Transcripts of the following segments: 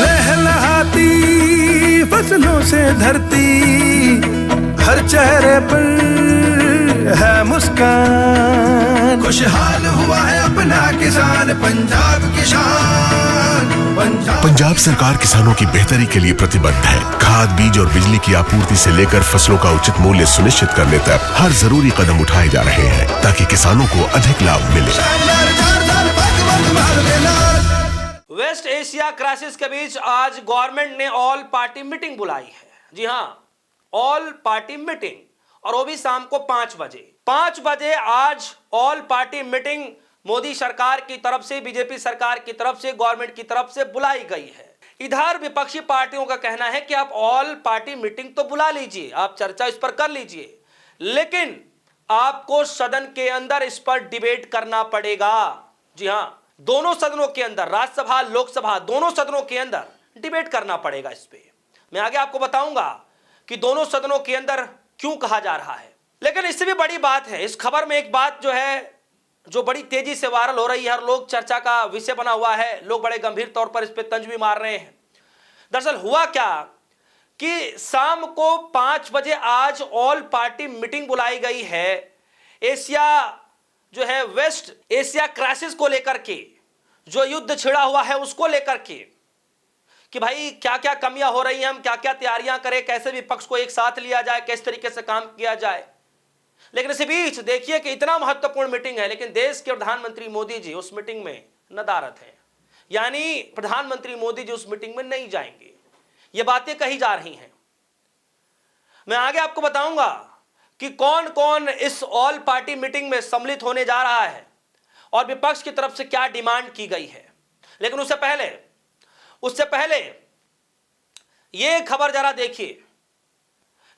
लहलहाती फसलों से धरती, हर चेहरे पर है मुस्कान, खुशहाल हुआ है अपना किसान, पंजाब किसान। पंजाब सरकार किसानों की बेहतरी के लिए प्रतिबद्ध है। खाद, बीज और बिजली की आपूर्ति से लेकर फसलों का उचित मूल्य सुनिश्चित करने तक हर जरूरी कदम उठाए जा रहे हैं ताकि किसानों को अधिक लाभ मिले। वेस्ट एशिया क्राइसिस के बीच आज गवर्नमेंट ने ऑल पार्टी मीटिंग बुलाई है। जी हां, ऑल पार्टी मीटिंग, और वो भी शाम को 5 बजे। 5 बजे आज ऑल पार्टी मीटिंग मोदी सरकार की तरफ से, बीजेपी सरकार की तरफ से, गवर्नमेंट की तरफ से बुलाई गई है। इधर विपक्षी पार्टियों का कहना है कि आप ऑल पार्टी मीटिंग तो बुला लीजिए, आप चर्चा इस पर कर लीजिए, लेकिन आपको सदन के अंदर इस पर डिबेट करना पड़ेगा। जी हां, दोनों सदनों के अंदर, राज्यसभा लोकसभा दोनों सदनों के अंदर डिबेट करना पड़ेगा इस पे। मैं आगे आपको बताऊंगा कि दोनों सदनों के अंदर क्यों कहा जा रहा है। लेकिन इससे भी बड़ी बात है, इस खबर में एक बात जो है, जो बड़ी तेजी से वायरल हो रही है, हर लोग चर्चा का विषय बना हुआ है, लोग बड़े गंभीर तौर पर इस पे तंज भी मार रहे हैं। दरअसल हुआ क्या कि शाम को 5 बजे आज ऑल पार्टी मीटिंग बुलाई गई है एशिया जो है वेस्ट एशिया क्राइसिस को लेकर के, जो युद्ध छिड़ा हुआ है उसको लेकर के, कि भाई क्या क्या कमियां हो रही हैं, हम क्या क्या तैयारियां करें, कैसे विपक्ष को एक साथ लिया जाए, किस तरीके से काम किया जाए। लेकिन इसी बीच देखिए कि इतना महत्वपूर्ण मीटिंग है, लेकिन देश के प्रधानमंत्री मोदी जी उस मीटिंग में नदारद हैं, यानी प्रधानमंत्री मोदी जी उस मीटिंग में नहीं जाएंगे। ये बातें कही जा रही हैं। मैं आगे आपको बताऊंगा कि कौन कौन इस ऑल पार्टी मीटिंग में सम्मिलित होने जा रहा है और विपक्ष की तरफ से क्या डिमांड की गई है। लेकिन उससे पहले यह खबर जरा देखिए।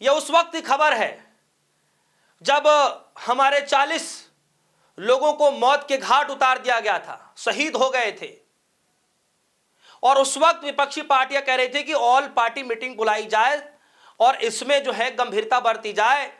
यह उस वक्त की खबर है जब हमारे 40 लोगों को मौत के घाट उतार दिया गया था, शहीद हो गए थे, और उस वक्त विपक्षी पार्टियां कह रही थी कि ऑल पार्टी मीटिंग बुलाई जाए और इसमें जो है गंभीरता बरती जाए,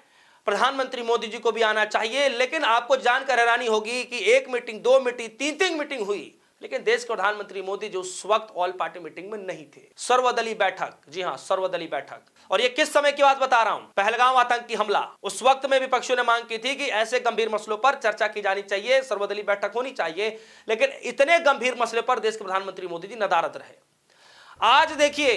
प्रधानमंत्री मोदी जी को भी आना चाहिए। लेकिन आपको जानकर हैरानी होगी कि 1 मीटिंग, 2 मीटिंग, 3 मीटिंग हुई, लेकिन देश के प्रधानमंत्री मोदी जी उस वक्त ऑल पार्टी मीटिंग में नहीं थे। सर्वदलीय बैठक, जी हां, सर्वदलीय बैठक। और ये किस समय की बात बता रहा हूं? पहलगाम आतंकी हमला, उस वक्त में विपक्षियों ने मांग की थी कि ऐसे गंभीर मसलों पर चर्चा की जानी चाहिए, सर्वदलीय बैठक होनी चाहिए। लेकिन इतने गंभीर मसले पर देश के प्रधानमंत्री मोदी जी नदारद रहे। आज देखिए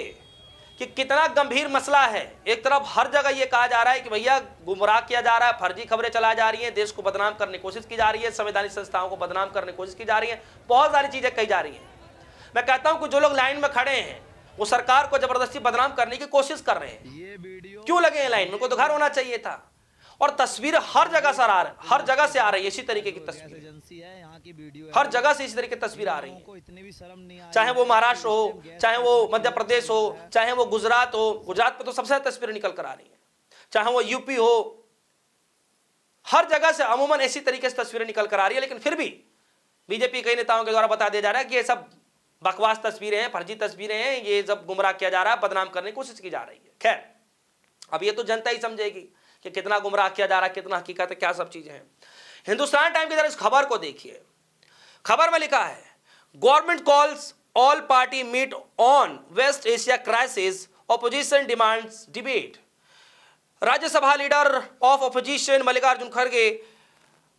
कि कितना गंभीर मसला है। एक तरफ हर जगह यह कहा जा रहा है कि भैया गुमराह किया जा रहा है, फर्जी खबरें चलाई जा रही हैं, देश को बदनाम करने की कोशिश की जा रही है, संवैधानिक संस्थाओं को बदनाम करने की कोशिश की जा रही है, बहुत सारी चीजें कही जा रही हैं। मैं कहता हूं कि जो लोग लाइन में खड़े हैं वो सरकार को जबरदस्ती बदनाम करने की कोशिश कर रहे हैं। क्यों लगे हैं लाइन में? उनको तो घर होना चाहिए था। और तस्वीर हर जगह से आ रही, हर जगह से आ रही है इसी तरीके की तस्वीर, हर जगह से इसी तरीके की तस्वीर आ रही है, चाहे वो महाराष्ट्र हो, चाहे वो मध्य प्रदेश हो, चाहे वो गुजरात हो। गुजरात में तो सबसे ज्यादा तस्वीरें निकल कर आ रही है, चाहे वो यूपी हो, हर जगह से अमूमन ऐसी तरीके से तस्वीरें निकल कर आ रही है। लेकिन फिर भी बीजेपी कई नेताओं के द्वारा बता दिया जा रहा है कि ये सब बकवास तस्वीरें हैं, फर्जी तस्वीरें हैं, ये जब गुमराह किया जा रहा है, बदनाम करने की कोशिश की जा रही है। खैर, अब ये तो जनता ही समझेगी कि कितना गुमराह किया जा रहा है, कितना हकीकत है, क्या सब चीजें हैं। हिंदुस्तान टाइम की तरह इस खबर को देखिए। खबर में लिखा है, government calls all party meet on West Asia crisis, opposition demands debate. Rajya Sabha leader of opposition Mallikarjun खड़गे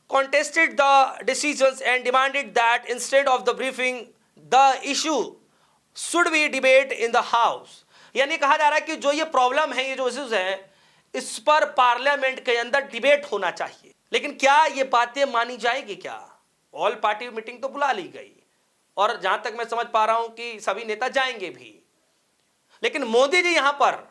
contested the decisions and demanded that instead of the briefing the issue should be debate in the house। यानी कहा जा रहा है कि जो ये problem है, ये जो इश्यूज हैं, इस पर पार्लियामेंट के अंदर डिबेट होना चाहिए। लेकिन क्या ये बातें मानी जाएगी? क्या ऑल पार्टी मीटिंग तो बुला ली गई और जहां तक मैं समझ पा रहा हूं कि सभी नेता जाएंगे भी, लेकिन मोदी जी यहां पर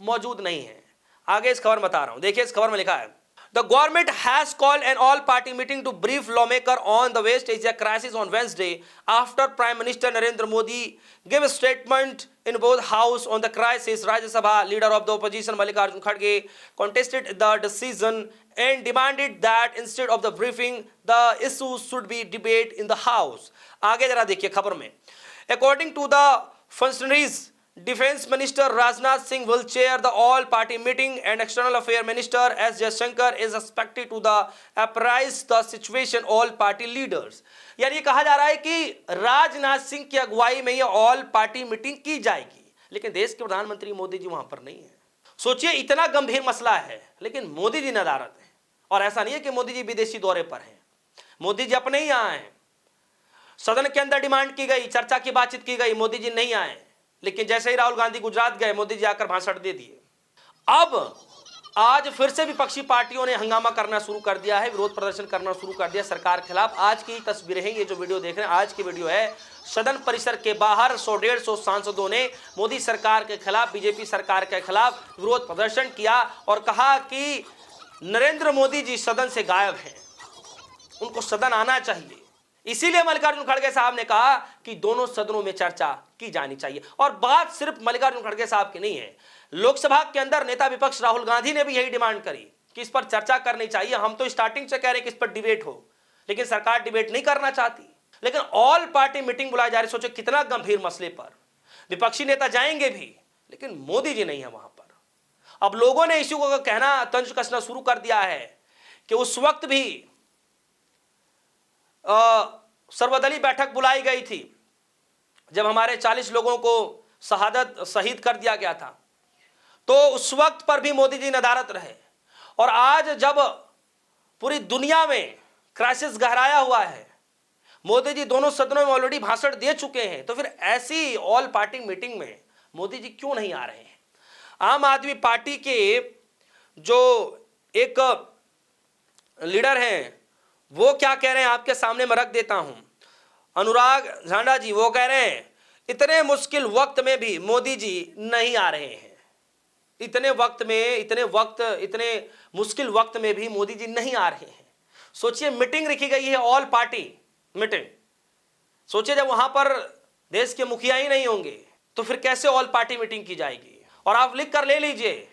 मौजूद नहीं है। आगे इस खबर में बता रहा हूं, देखिए इस खबर में लिखा है, The government has called an all-party meeting to brief lawmakers on the West Asia crisis on Wednesday after Prime Minister Narendra Modi gave a statement in both House on the crisis. Rajya Sabha leader of the opposition Mallikarjun Kharge contested the decision and demanded that instead of the briefing, the issue should be debate in the House. आगे जरा देखिए खबर में, according to the functionaries, Defense Minister Rajnath Singh will chair the all-party meeting, and External Affairs Minister S. Jaishankar is expected to apprise the situation all party leaders. यानी कहा जा रहा है कि राजनाथ सिंह की अगुवाई में ये ऑल पार्टी मीटिंग की जाएगी, लेकिन देश के प्रधानमंत्री मोदी जी वहां पर नहीं है। सोचिए, इतना गंभीर मसला है, लेकिन मोदी जी नदारत है। और ऐसा नहीं है कि मोदी जी विदेशी दौरे पर हैं, मोदी जी अपने ही आए हैं। सदन के अंदर डिमांड की गई, चर्चा की बातचीत की गई, मोदी जी नहीं आए, लेकिन जैसे ही राहुल गांधी गुजरात गए, मोदी जी आकर भाषण दे दिए। अब आज फिर से विपक्षी पार्टियों ने हंगामा करना शुरू कर दिया है, विरोध प्रदर्शन करना शुरू कर दिया सरकार के खिलाफ। आज की तस्वीरें हैं, ये जो वीडियो देख रहे हैं आज की वीडियो है। सदन परिसर के बाहर 100-150 सांसदों ने मोदी सरकार के खिलाफ, बीजेपी सरकार के खिलाफ विरोध प्रदर्शन किया और कहा कि नरेंद्र मोदी जी सदन से गायब हैं, उनको सदन आना चाहिए। इसीलिए मल्लिकार्जुन खड़गे साहब ने कहा कि दोनों सदनों में चर्चा की जानी चाहिए। और बात सिर्फ मल्लिकार्जुन खड़गे साहब की नहीं है, लोकसभा के अंदर नेता विपक्ष राहुल गांधी ने भी यही डिमांड करी कि इस पर चर्चा करनी चाहिए। हम तो स्टार्टिंग से कह रहे हैं कि इस पर डिबेट हो, लेकिन सरकार डिबेट नहीं करना चाहती, लेकिन ऑल पार्टी मीटिंग बुलाई जा रही। सोचो कितना गंभीर मसले पर विपक्षी नेता जाएंगे भी, लेकिन मोदी जी नहीं है वहां पर। अब लोगों ने इश्यू को कहना, तंज कसना शुरू कर दिया है कि उस वक्त भी सर्वदलीय बैठक बुलाई गई थी जब हमारे 40 लोगों को शहीद कर दिया गया था, तो उस वक्त पर भी मोदी जी नदारत रहे। और आज जब पूरी दुनिया में क्राइसिस गहराया हुआ है, मोदी जी दोनों सदनों में ऑलरेडी भाषण दे चुके हैं, तो फिर ऐसी ऑल पार्टी मीटिंग में मोदी जी क्यों नहीं आ रहे हैं? आम आदमी पार्टी के जो एक लीडर हैं वो क्या कह रहे हैं आपके सामने मैं रख देता हूं। अनुराग झांडा जी वो कह रहे हैं इतने मुश्किल वक्त में भी मोदी जी नहीं आ रहे हैं। इतने मुश्किल वक्त में भी मोदी जी नहीं आ रहे हैं। सोचिए, मीटिंग रखी गई है ऑल पार्टी मीटिंग। सोचिए, जब वहां पर देश के मुखिया ही नहीं होंगे तो फिर कैसे ऑल पार्टी मीटिंग की जाएगी? और आप लिख कर ले लीजिए,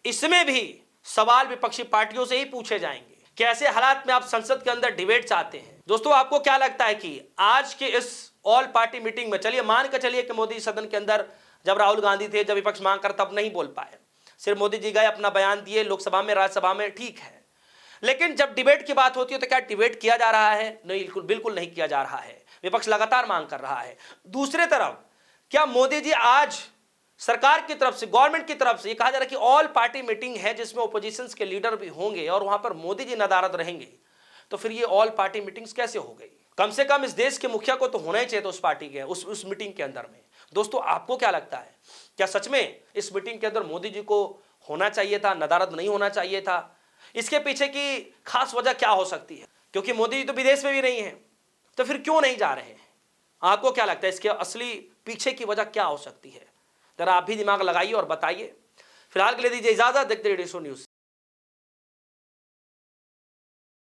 इसमें भी सवाल विपक्षी पार्टियों से ही पूछे जाएंगे कि ऐसे हालात में आप संसद के अंदर डिबेट चाहते हैं। दोस्तों, आपको क्या लगता है कि आज के इस ऑल पार्टी मीटिंग में, चलिए मान के चलिए कि मोदी सदन के अंदर जब राहुल गांधी थे, जब विपक्ष मांग कर तब नहीं बोल पाए, सिर्फ मोदी जी गए, अपना बयान दिए लोकसभा में, राज्यसभा में, ठीक है, लेकिन जब डिबेट की बात होती है तो क्या डिबेट किया जा रहा है? नहीं, बिल्कुल नहीं किया जा रहा है। विपक्ष लगातार मांग कर रहा है। दूसरी तरफ क्या मोदी जी आज सरकार की तरफ से, गवर्नमेंट की तरफ से ये कहा जा रहा है कि ऑल पार्टी मीटिंग है जिसमें ओपोजिशन के लीडर भी होंगे और वहां पर मोदी जी नदारत रहेंगे, तो फिर ये ऑल पार्टी मीटिंग्स कैसे हो गई? कम से कम इस देश के मुखिया को तो होना ही चाहिए था उस पार्टी के उस मीटिंग के अंदर में। दोस्तों, आपको क्या लगता है, क्या सच में इस मीटिंग के अंदर मोदी जी को होना चाहिए था, नदारत नहीं होना चाहिए था? इसके पीछे की खास वजह क्या हो सकती है? क्योंकि मोदी जी तो विदेश में भी नहीं है, तो फिर क्यों नहीं जा रहे हैं? आपको क्या लगता है इसके असली पीछे की वजह क्या हो सकती है? जरा आप भी दिमाग लगाइए और बताइए। फिलहाल के लिए दीजिए इजाजत, देखते रहिए DD Show न्यूज़।